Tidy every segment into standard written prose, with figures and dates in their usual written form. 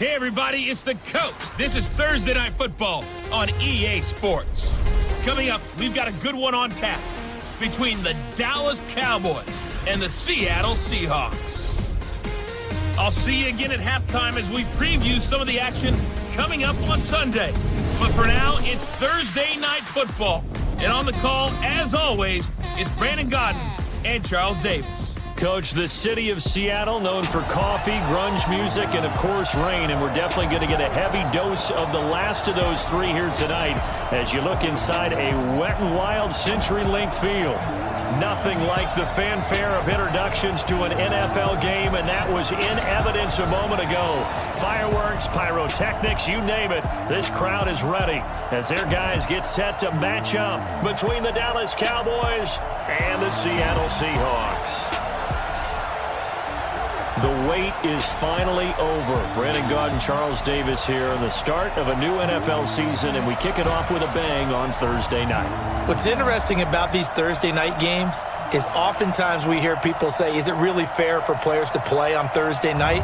Hey, everybody, it's the coach. This is Thursday Night Football on EA Sports. Coming up, we've got a good one on tap between the Dallas Cowboys and the Seattle Seahawks. I'll see you again at halftime as we preview some of the action coming up on Sunday. But for now, it's Thursday Night Football. And on the call, as always, it's Brandon Godden and Charles Davis. Coach, the city of Seattle, known for coffee, grunge music, and, of course, rain. And we're definitely going to get a heavy dose of the last of those three here tonight as you look inside a wet and wild CenturyLink field. Nothing like the fanfare of introductions to an NFL game, and that was in evidence a moment ago. Fireworks, pyrotechnics, you name it. This crowd is ready as their guys get set to match up between the Dallas Cowboys and the Seattle Seahawks. The wait is finally over. Brandon Godden, Charles Davis here on the start of a new NFL season, and we kick it off with a bang on Thursday night. What's interesting about these Thursday night games is oftentimes we hear people say, is it really fair for players to play on Thursday night?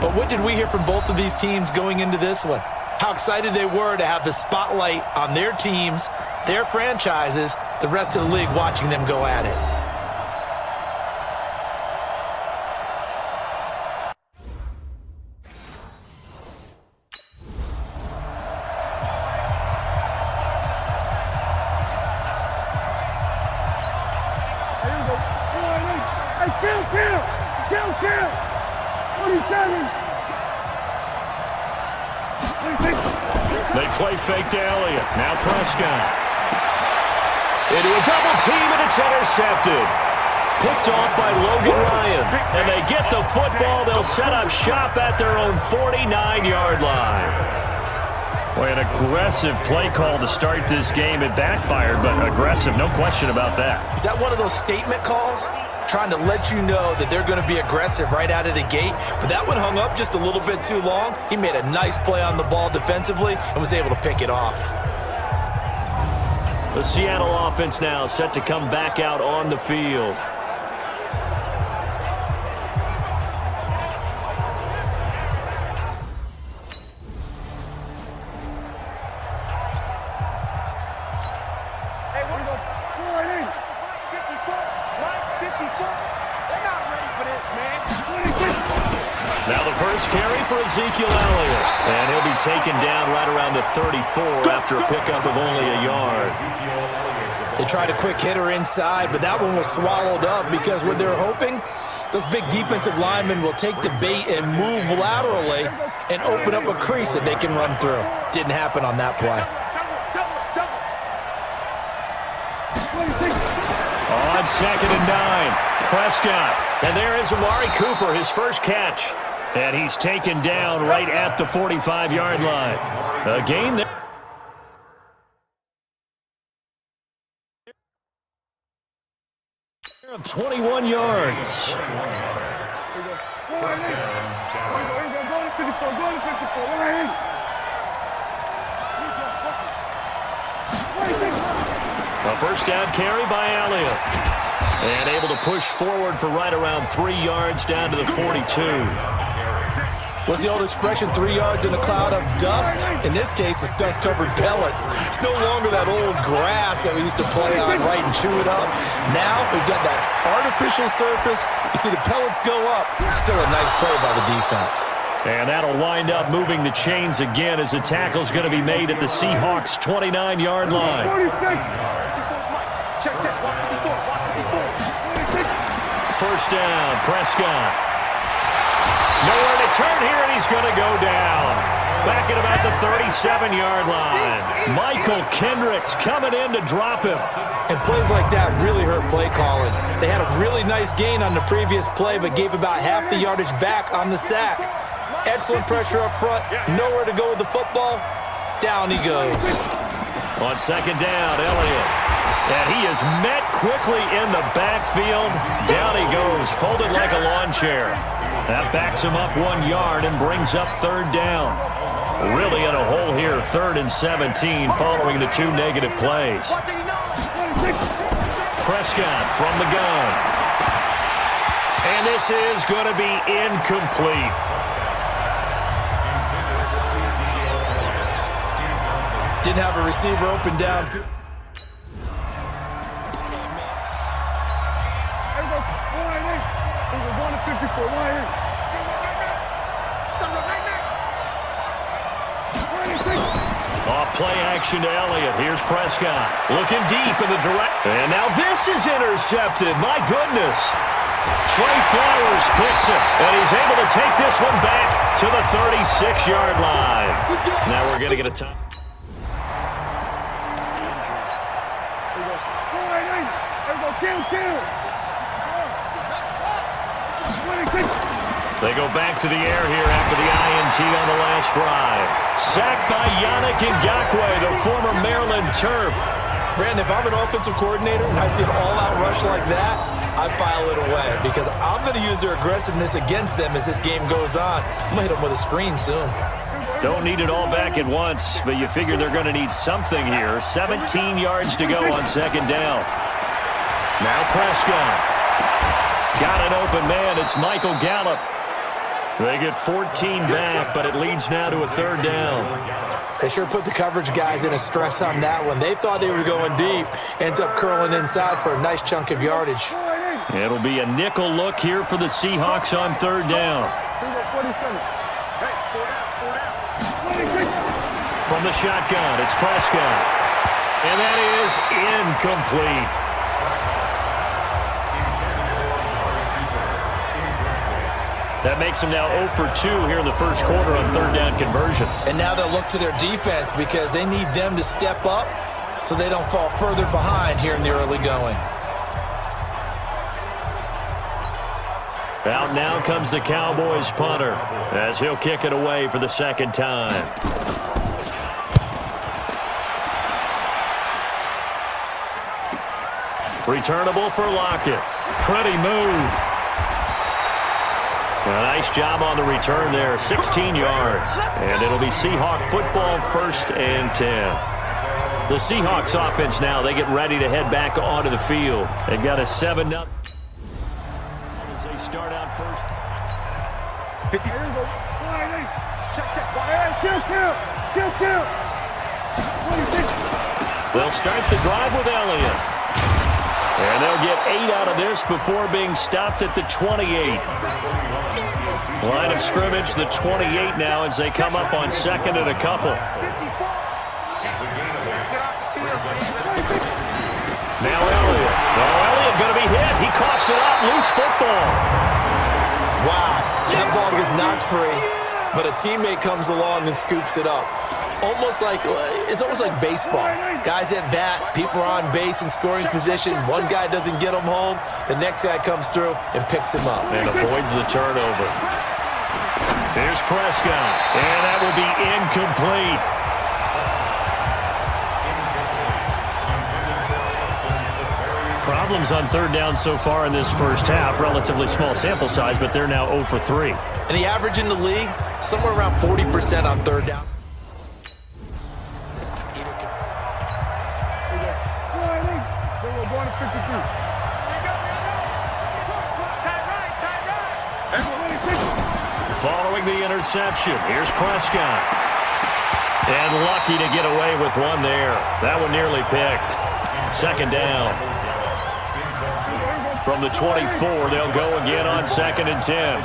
But what did we hear from both of these teams going into this one? How excited they were to have the spotlight on their teams, their franchises, the rest of the league watching them go at it. They play fake to Elliott. Now Prescott. Into a double team, and it's intercepted. Picked off by Logan Ryan. And they get the football. They'll set up shop at their own 49-yard line. Boy, an aggressive play call to start this game. It backfired, but aggressive, no question about that. Is that one of those statement calls? Trying to let you know that they're going to be aggressive right out of the gate. But that one hung up just a little bit too long. He made a nice play on the ball defensively and was able to pick it off. The Seattle offense now set to come back out on the field. Now the first carry for Ezekiel Elliott. And he'll be taken down right around the 34 after a pickup of only a yard. They tried a quick hitter inside, but that one was swallowed up because what they're hoping, those big defensive linemen will take the bait and move laterally and open up a crease that they can run through. Didn't happen on that play. On 2nd and 9, Prescott. And there is Amari Cooper, his first catch. And he's taken down right at the 45-yard line. A gain there of 21 yards. A first down carry by Elliott. And able to push forward for right around 3 yards down to the 42. What's the old expression, 3 yards in a cloud of dust? In this case, it's dust-covered pellets. It's no longer that old grass that we used to play on, right, and chew it up. Now we've got that artificial surface. You see the pellets go up. Still a nice play by the defense. And that'll wind up moving the chains again as the tackle's going to be made at the Seahawks' 29-yard line. First down, Prescott. Nowhere to turn here, and he's going to go down. Back at about the 37-yard line. Michael Kendricks coming in to drop him. And plays like that really hurt play calling. They had a really nice gain on the previous play, but gave about half the yardage back on the sack. Excellent pressure up front. Nowhere to go with the football. Down he goes. On 2nd down, Elliott. And he is met quickly in the backfield. Down he goes, folded like a lawn chair. That backs him up 1 yard and brings up 3rd down. Really in a hole here, 3rd and 17 following the 2 negative plays. Prescott from the gun. And this is going to be incomplete. didn't have a receiver open down. Off play action to Elliott. Here's Prescott. Looking deep in the direct. And now this is intercepted. My goodness. Trey Flowers picks it. And he's able to take this one back to the 36-yard line. Now we're going to get a time. They go back to the air here after the INT on the last drive. Sacked by Yannick Ngakoue, the former Maryland Terp. Brandon, if I'm an offensive coordinator and I see an all-out rush like that, I file it away because I'm going to use their aggressiveness against them as this game goes on. I'm going to hit them with a screen soon. Don't need it all back at once, but you figure they're going to need something here. 17 yards to go on second down. Now Prescott. Got an open man. It's Michael Gallup. They get 14 back, but it leads now to a third down. They sure put the coverage guys in a stress on that one. They thought they were going deep. Ends up curling inside for a nice chunk of yardage. It'll be a nickel look here for the Seahawks on third down. From the shotgun, it's Prescott. And that is incomplete. That makes them now 0 for 2 here in the first quarter on third down conversions. And now they'll look to their defense because they need them to step up so they don't fall further behind here in the early going. Out now comes the Cowboys punter as he'll kick it away for the second time. Returnable for Lockett. Pretty move. A nice job on the return there. 16 yards. And it'll be Seahawk football, 1st and 10. The Seahawks offense now, they get ready to head back onto the field. They've got a 7-0. As they start out first. They'll start the drive with Elliott. And they'll get 8 out of this before being stopped at the 28. Line of scrimmage, the 28 now as they come up on second and a couple. Now Elliott. Oh, Elliott going to be hit. He coughs it up. Loose football. Wow. That ball gets knocked free, but a teammate comes along and scoops it up. It's almost like baseball. Guys at bat, people are on base in scoring position. One guy doesn't get him home. The next guy comes through and picks him up. And avoids the turnover. Here's Prescott. And that will be incomplete. Problems on third down so far in this first half. Relatively small sample size, but they're now 0 for 3. And the average in the league, somewhere around 40% on third down. Following the interception, here's Prescott. And lucky to get away with one there. That one nearly picked. Second down. From the 24, they'll go again on 2nd and 10.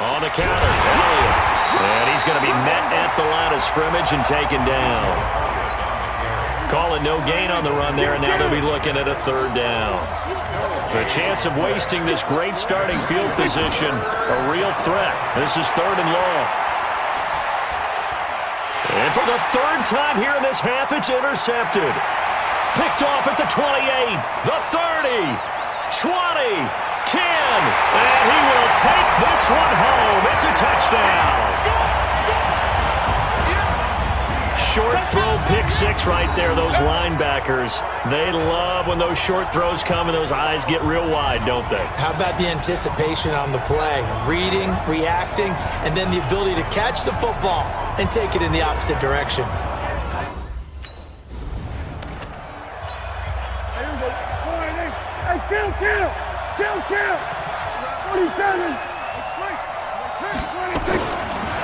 On the counter, Elliott. And he's going to be met at the line of scrimmage and taken down. Calling no gain on the run there, and now they'll be looking at a third down. The chance of wasting this great starting field position, a real threat. This is 3rd and long. And for the 3rd time here in this half, it's intercepted. Picked off at the 28, the 30, 20, 10. And he will take this one home. It's a touchdown. Short throw, pick 6 right there. Those linebackers, they love when those short throws come and those eyes get real wide, don't they? How about the anticipation on the play? Reading, reacting, and then the ability to catch the football and take it in the opposite direction.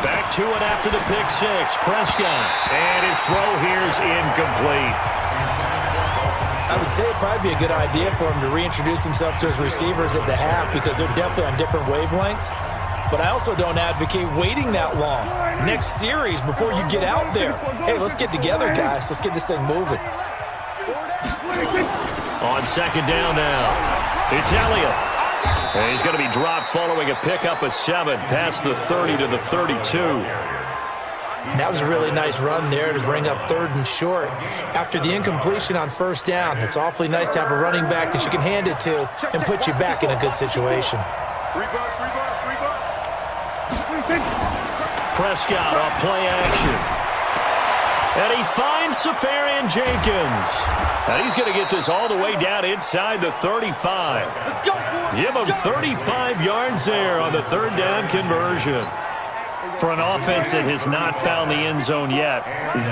Back to it after the pick six. Prescott. And his throw here is incomplete. I would say it'd probably be a good idea for him to reintroduce himself to his receivers at the half because they're definitely on different wavelengths. But I also don't advocate waiting that long. Next series before you get out there. Hey, let's get together, guys. Let's get this thing moving. On second down now, it's Elliott. And he's going to be dropped following a pickup of 7 past the 30 to the 32. That was a really nice run there to bring up 3rd and short. After the incompletion on first down, it's awfully nice to have a running back that you can hand it to and put you back in a good situation. Prescott off play action. And he finds Safarian Jenkins. And he's going to get this all the way down inside the 35. Let's go, boys. Give him 35 yards there on the 3rd down conversion. For an offense that has not found the end zone yet,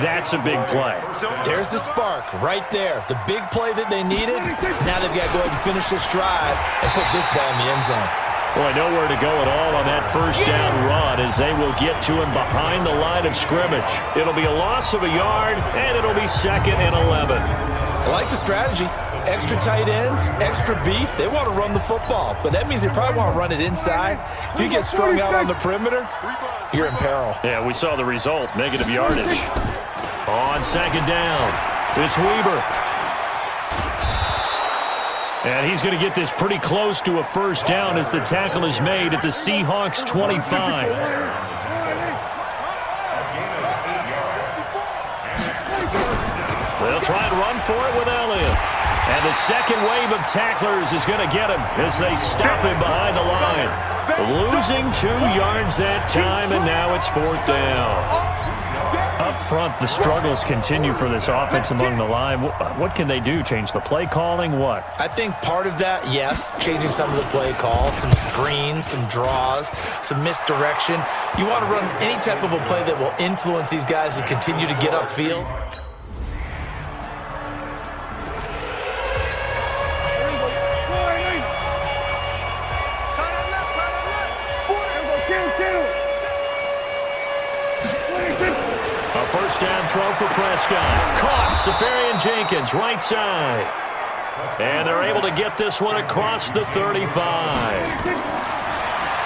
that's a big play. There's the spark right there. The big play that they needed. Now they've got to go ahead and finish this drive and put this ball in the end zone. Boy, nowhere to go at all on that first down run as they will get to him behind the line of scrimmage. It'll be a loss of a yard, and it'll be 2nd and 11. I like the strategy. Extra tight ends, extra beef. They want to run the football, but that means they probably want to run it inside. If you get strung out on the perimeter, you're in peril. Yeah, we saw the result, negative yardage. On second down, it's Weber. And he's going to get this pretty close to a first down as the tackle is made at the Seahawks 25. They'll try and run for it with Elliott. And the second wave of tacklers is going to get him as they stop him behind the line. Losing 2 yards that time, and now it's 4th down. Up front, the struggles continue for this offense among the line. What can they do? Change the play calling? What? I think part of that, yes, changing some of the play calls, some screens, some draws, some misdirection. You want to run any type of a play that will influence these guys to continue to get upfield. First down throw for Prescott. Caught. Safarian Jenkins, right side. And they're able to get this one across the 35.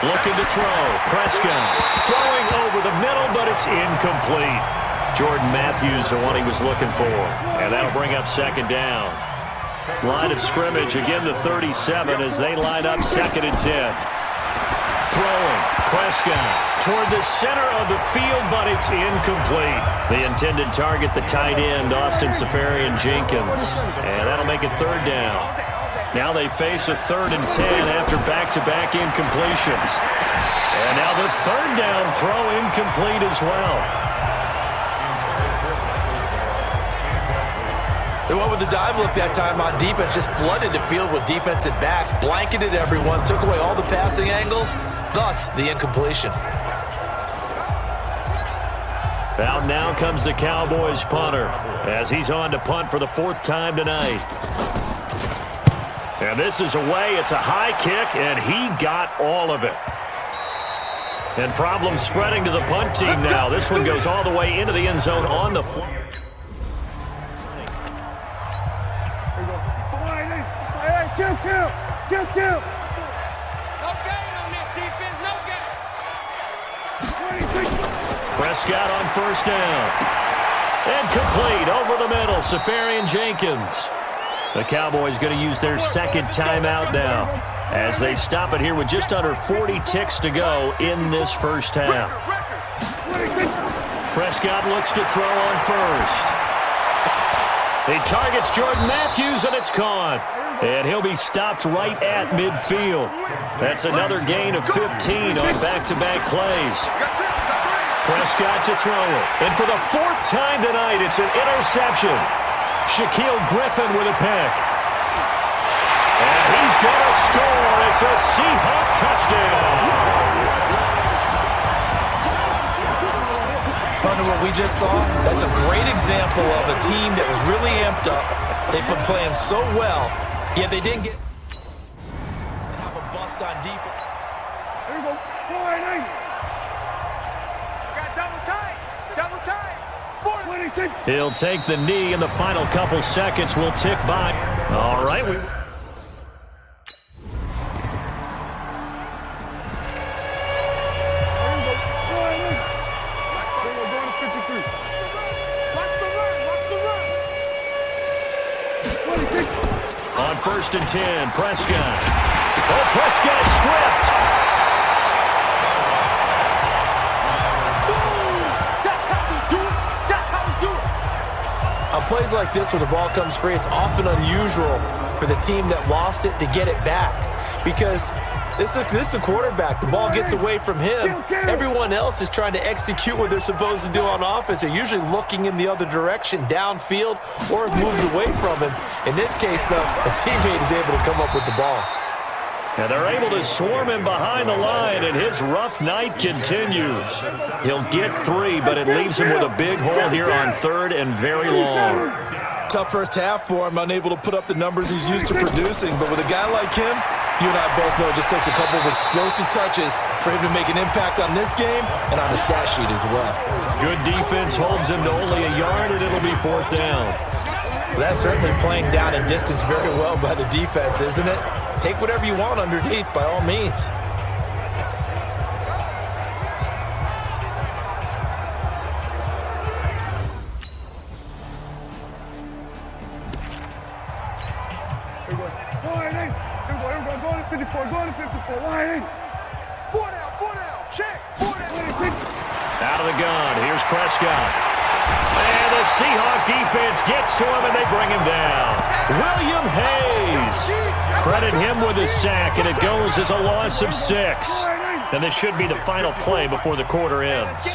Looking to throw. Prescott throwing over the middle, but it's incomplete. Jordan Matthews, the one he was looking for. And that'll bring up 2nd down. Line of scrimmage, again the 37 as they line up 2nd and 10. Throwing. Prescott toward the center of the field, but it's incomplete. The intended target, the tight end, Austin Safarian Jenkins. And that'll make it 3rd down. Now they face a 3rd and 10 after back-to-back incompletions. And now the 3rd down throw incomplete as well. They went with the dive look that time on defense, just flooded the field with defensive backs, blanketed everyone, took away all the passing angles, thus the incompletion. Out now comes the Cowboys punter as he's on to punt for the 4th time tonight. And this is away. It's a high kick, and he got all of it. And problems spreading to the punt team now. This one goes all the way into the end zone on the floor. Kill. No gain on this defense. No gain. Prescott on first down. And complete over the middle. Safarian Jenkins. The Cowboys going to use their 2nd timeout now as they stop it here with just under 40 ticks to go in this first half. Prescott looks to throw on first. He targets Jordan Matthews, and it's caught. And he'll be stopped right at midfield. That's another gain of 15 on back-to-back plays. Prescott to throw it. And for the 4th time tonight, it's an interception. Shaquille Griffin with a pick. And he's going to score. It's a Seahawk touchdown. Partner, what we just saw, that's a great example of a team that was really amped up. They've been playing so well, yet they didn't get have a bust on defense. There you go. He'll take the knee, and the final couple seconds will tick by. All right. On 1st and 10, Prescott. Oh, Prescott stripped. On plays like this where the ball comes free, it's often unusual for the team that lost it to get it back. Because this is the quarterback. The ball gets away from him. Everyone else is trying to execute what they're supposed to do on offense. They're usually looking in the other direction, downfield, or have moved away from him. In this case, though, a teammate is able to come up with the ball. And they're able to swarm him behind the line, and his rough night continues. He'll get 3, but it leaves him with a big hole here on 3rd and very long. Tough first half for him, unable to put up the numbers he's used to producing. But with a guy like him, you and I both know it just takes a couple of explosive touches for him to make an impact on this game and on the stat sheet as well. Good defense holds him to only a yard, and it'll be 4th down. Well, that's certainly playing down in distance very well by the defense, isn't it? Take whatever you want underneath, by all means. Out of the gun, here's Prescott. And the Seahawk defense gets to him, and they bring him down. William Hayes. Credit him with a sack, and it goes as a loss of 6. And this should be the final play before the quarter ends.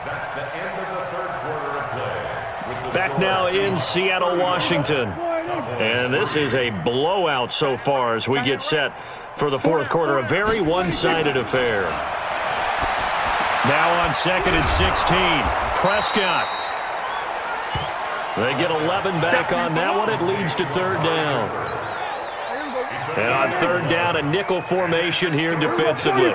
That's the end of the 3rd quarter of play. Back now in Seattle, Washington. And this is a blowout so far as we get set for the 4th quarter. A very one-sided affair. Now on 2nd and 16, Prescott. They get 11 back on that one. It leads to 3rd down. And on 3rd down, a nickel formation here defensively.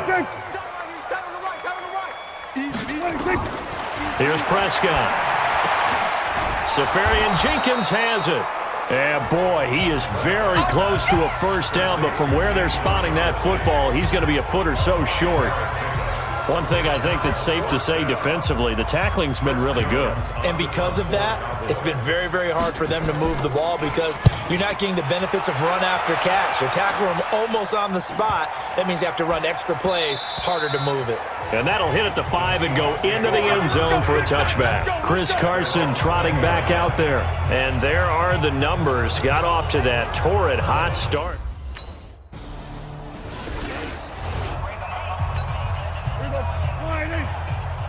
Here's Prescott. Safarian Jenkins has it. And boy, he is very close to a 1st down, but from where they're spotting that football, he's going to be a foot or so short. One thing I think that's safe to say defensively, the tackling's been really good. And because of that, it's been very, very hard for them to move the ball because you're not getting the benefits of run after catch. They're tackling them almost on the spot. That means you have to run extra plays, harder to move it. And that'll hit at the 5 and go into the end zone for a touchback. Chris Carson trotting back out there. And there are the numbers. Got off to that torrid hot start.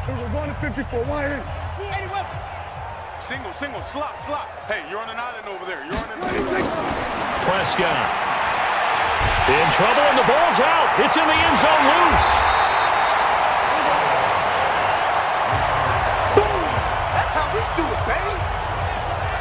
We're going to 54. Single, slop. Hey, you're on an island over there. You're on an island. Prescott. In trouble, and the ball's out. It's in the end zone loose. That's how we do it, baby.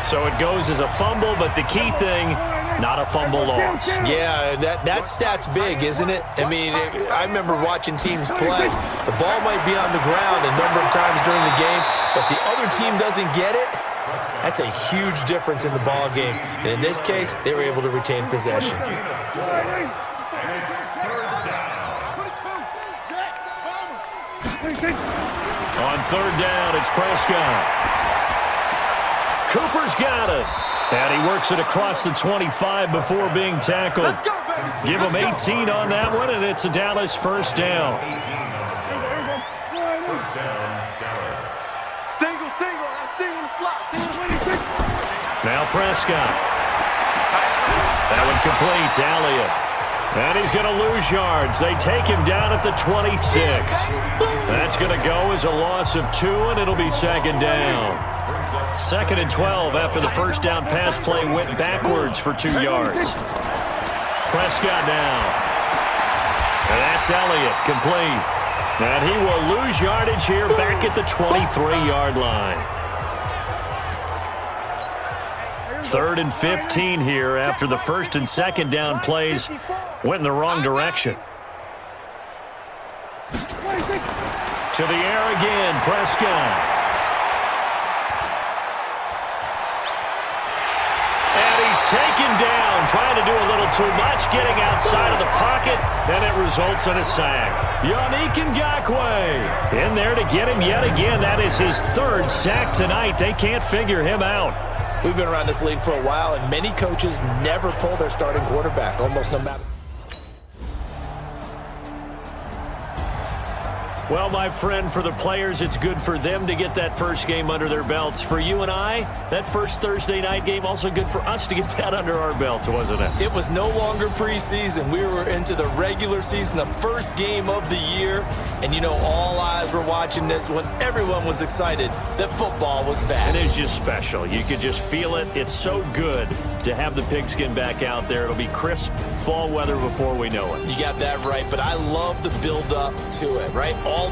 So it goes as a fumble, but the key thing, not a fumble loss. Yeah, that stat's big, isn't it? I mean, I remember watching teams play. The ball might be on the ground a number of times during the game, but the other team doesn't get it. That's a huge difference in the ball game. And in this case, they were able to retain possession. On 3rd down, it's Prescott. Cooper's got it. And he works it across the 25 before being tackled. Give him 18 on that one, and it's a Dallas 1st down. Single, slot. Now Prescott. That one complete to Elliott. And he's going to lose yards. They take him down at the 26. That's going to go as a loss of 2, and it'll be 2nd down. 2nd and 12 after the 1st down pass play went backwards for 2 yards. Prescott now. And that's Elliott, complete. And he will lose yardage here back at the 23-yard line. 3rd and 15 here after the first and second down plays went in the wrong direction. To the air again, Prescott. And he's taken down, trying to do a little too much, getting outside of the pocket, and it results in a sack. Yannick Ngakoue in there to get him yet again. That is his 3rd sack tonight. They can't figure him out. We've been around this league for a while, and many coaches never pull their starting quarterback, almost no matter. Well, my friend, for the players, it's good for them to get that first game under their belts. For you and I, that first Thursday night game, also good for us to get that under our belts, wasn't it? It was no longer preseason. We were into the regular season, the first game of the year. And, you know, all eyes were watching this when everyone was excited that football was back. And it's just special. You could just feel it. It's so good to have the pigskin back out there. It'll be crisp fall weather before we know it. You got that right, but I love the build-up to it, right? All